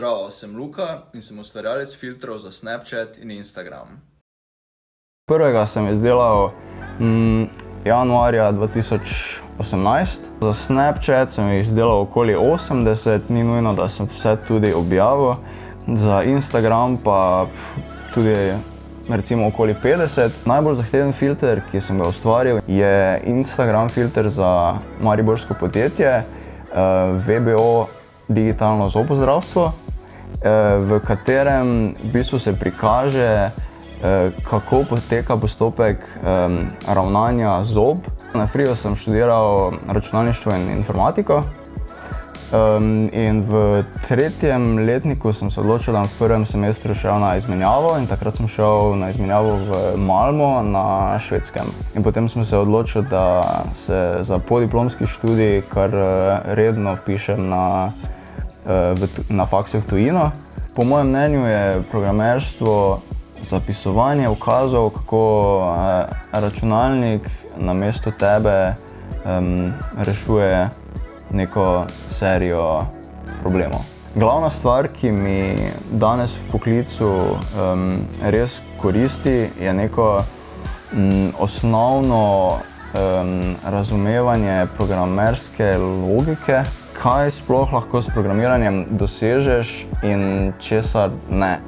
Zdravo, sem Luka in sem ustvarjalec filtrov za Snapchat in Instagram. Prvega sem izdelal januarja 2018. Za Snapchat sem jih izdelal okoli 80, ni nujno, da sem vse tudi objavil. Za Instagram pa tudi recimo okoli 50. Najbolj zahteven filter, ki sem ga ustvaril, je Instagram filter za mariborsko podjetje VBO Digitalno zobozdravstvo, v katerem v bistvu se prikaže, kako poteka postopek ravnanja zob. Na FRIU sem študiral računalništvo in informatiko in v tretjem letniku sem se odločil, da v prvem semestru šel na izmenjavo in takrat sem šel na izmenjavo v Malmo na Švedskem. In potem sem se odločil, da se za podiplomski študij kar redno vpišem na fakse v tujino. Po mojem mnenju je programerstvo zapisovanje ukazov, kako računalnik namesto tebe rešuje neko serijo problemov. Glavna stvar, ki mi danes v poklicu res koristi, je neko osnovno razumevanje programerske logike, kaj sploh lahko s programiranjem dosežeš in česar ne.